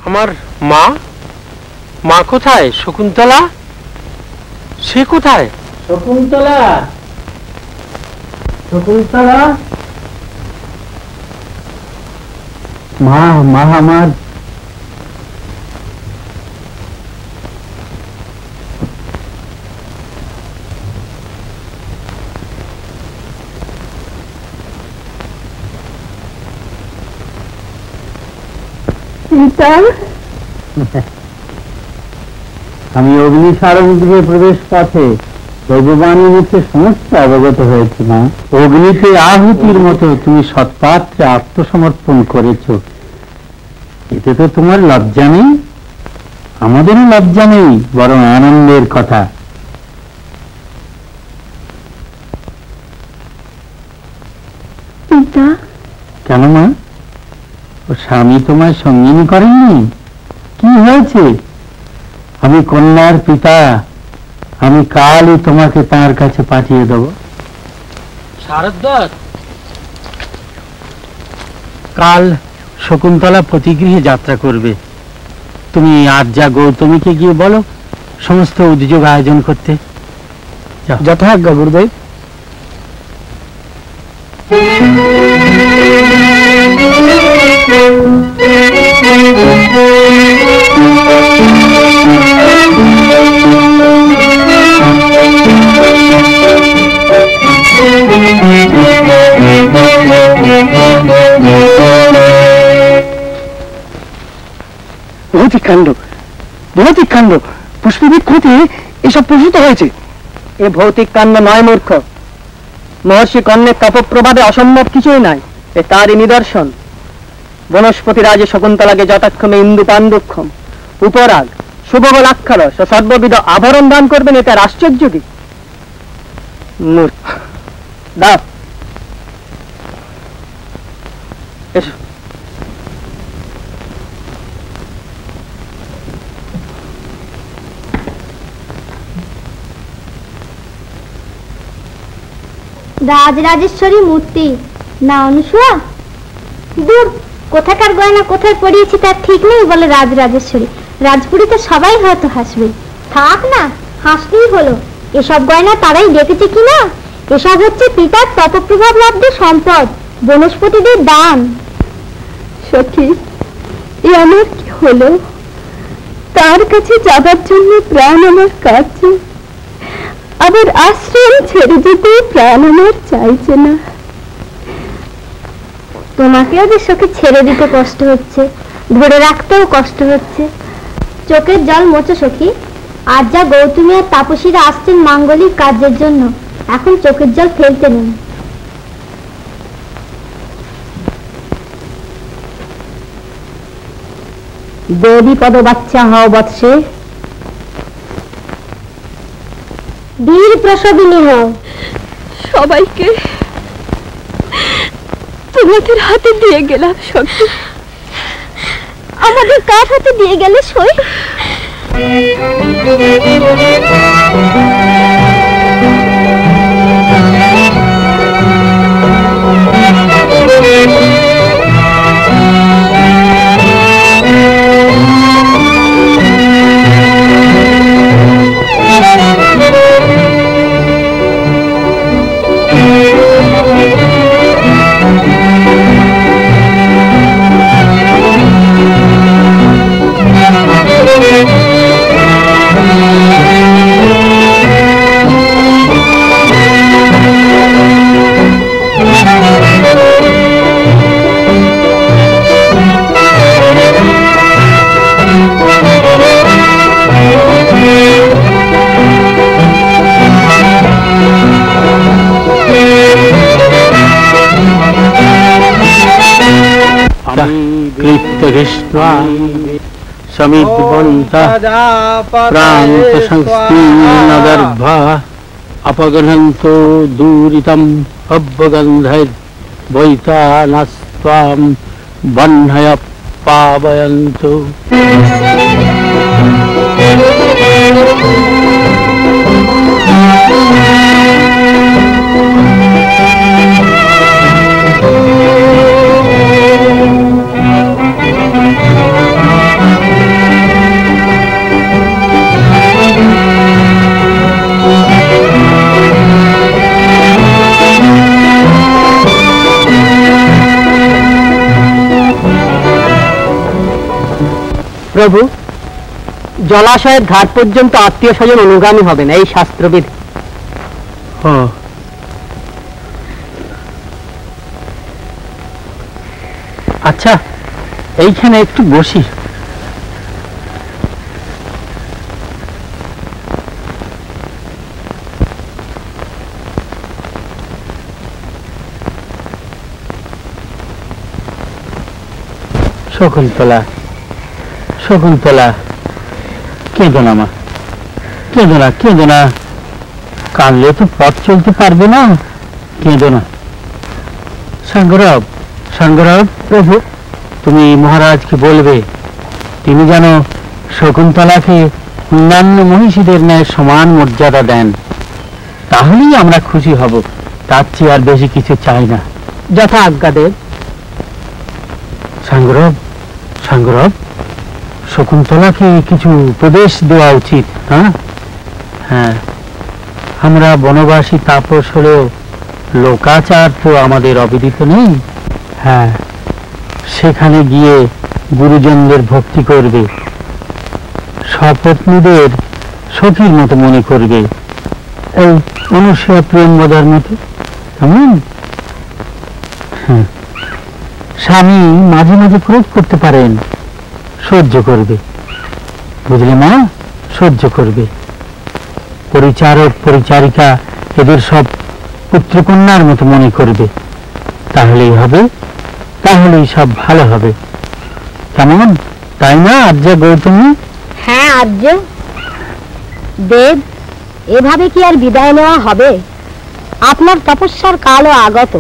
আমার মা? মা কোথায়? শকুন্তলা? সে কোথায়? শকুন্তলা, শকুন্তলা, মা, মা আমার। আমি অগ্নিসারঙ্গে প্রবেশ পথে ভগবানের মুখে সমস্ত অবগত হয়েছি মা। অগ্নিতে আহুতির মতো তুমি সৎপাত্রে আত্মসমর্পণ করেছ। এতে তো তোমার লজ্জা নেই? আমাদেরও লজ্জা নেই, বরং আনন্দের কথা। কেন মা, ও স্বামী তোমায় সঙ্গিনী করেননি? কি হয়েছে? আমি কন্যার পিতা, আমি কালই তোমাকে তার কাছে পাঠিয়ে দেব। শারদ্দার, কাল শকুন্তলা প্রতিগৃহে যাত্রা করবে। তুমি আজ যা গৌতমীকে গিয়ে বলো সমস্ত উদ্যোগ আয়োজন করতে। যথাজ্ঞা গুরুদেব। ভৌতিক কাণ্ড, ভৌতিক কাণ্ড, পুষ্পবৃক্ষতে এসব প্রসূত হয়েছে। এ ভৌতিক কাণ্ড নয় মূর্খ, মহর্ষি কর্ণের তপপ্রভাবে অসম্ভব কিছুই নাই, এ তারই নিদর্শন। বনস্পতি রাজে শকুন্তলাকে যথাক্ষমে ইন্দু পাণ্ডুক্ষম উপরাগ শুভবল আক্ষরস ও সর্ববিধ আভরণ দান করবেন, এটা আশ্চর্য কি? দাও এসো। রাজরাজেশ্বরী মূর্তি না অনুসূয়া? দূর, কোথাকার গয়না কোথায় পড়িয়েছি তার ঠিক নেই বলে রাজরাজেশ্বরী। রাজপুরীতে সবাই হয়তো হাসবে। থাক না, হাসলেই হলো। এসব গয়না তারাই দেখেছে কিনা? এসব হচ্ছে পিতার তপপ্রভাব লব্ধ সম্পদ, বনস্পতিদের দান। সখী, এ আমার কি হলো? তার কাছে যাবার জন্য প্রাণ আমার কাছে, আবার আশ্রম ছেড়ে যেতে প্রাণ আমার চাইছে না। তোমাকেও যে সখী ছেড়ে দিতে কষ্ট হচ্ছে, ধরে রাখতেও কষ্ট হচ্ছে। চোখের জল মোচো সখী। আজ যা গৌতমী আর তাপসীরা আসছেন মাঙ্গলিক কাজের জন্য, এখন চোখের জল ফেলতে নেই। দেবী পদ বাচ্চা হও বৎসে, বীর প্রসবিনী হও। সবাইকে তোমাদের হাতে দিয়ে গেলাম সখী। আমাদের কার হাতে দিয়ে গেলে সই? अपगृहन्तो दूरितम् अभ्यगन्धैर्वैतानस्त्वां बह्नय पावयन्तु। প্রভু, জলাশয়ের ধার পর্যন্ত আত্মীয় স্বজন অনুগামী হবে না, এই শাস্ত্রবিধি। আচ্ছা, এইখানে একটু বসি। শকুন্তলা, শকুন্তলা, কেঁদো না মা, কেঁদো না, কেঁদো না। কাঁদলে তো পথ চলতে পারবে না, কেঁদো না। সাঙ্গরাব, সাঙ্গরাব প্রভু, তুমি মহারাজকে বলবে তিনি যেন শকুন্তলাকে অন্যান্য মহিষীদের ন্যায় সমান মর্যাদা দেন, তাহলেই আমরা খুশি হব, তার চেয়ে আর বেশি কিছু চাই না। যথা আজ্ঞা দেব। সাঙ্গরাব, সাঙ্গরাব, শকুন্তলাকে কিছু উপদেশ দেওয়া উচিত। হ্যাঁ হ্যাঁ, আমরা বনবাসী তাপস হলেও লোকাচার তো আমাদের অবিদিত নেই। হ্যাঁ, সেখানে গিয়ে গুরুজনদের ভক্তি করবে, সপত্নীদের সখীর মতো মনে করবে, এই অনুসূয়া প্রেমবদার মতো। কেমন? স্বামী মাঝে মাঝে ক্রোধ করতে পারেন, সহ্য করবে, বুঝলে মা, সহ্য করবে। পরিচারক পরিচারিকা এদের সব পুত্রকন্যার মতো মনে করবে, তাহলেই হবে, তাহলেই সব ভালো হবে। কেমন, তাই না আর্য গৌতমী? হ্যাঁ আর্য দেব, এভাবে কি আর বিদায় নেওয়া হবে? আপনার তপস্যার কালও আগত।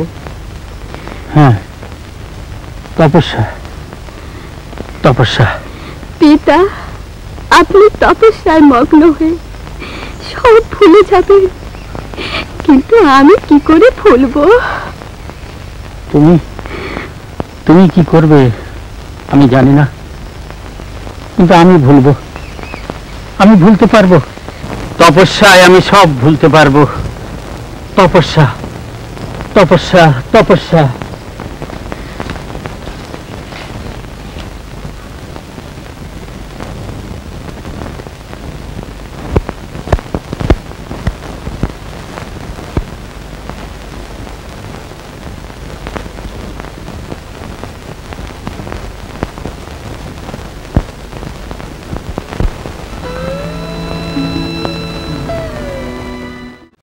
হ্যাঁ, তপস্যা, তপস্যা। পিতা, আপনি তপস্যায় মগ্ন হয়ে সব ভুলে যাবেন, কিন্তু আমি কি করে ভুলবো? তুমি তুমি কি করবে আমি জানি না, কিন্তু আমি ভুলবো, আমি ভুলতে পারবো। তপস্যায় আমি সব ভুলতে পারবো। তপস্যা, তপস্যা, তপস্যা।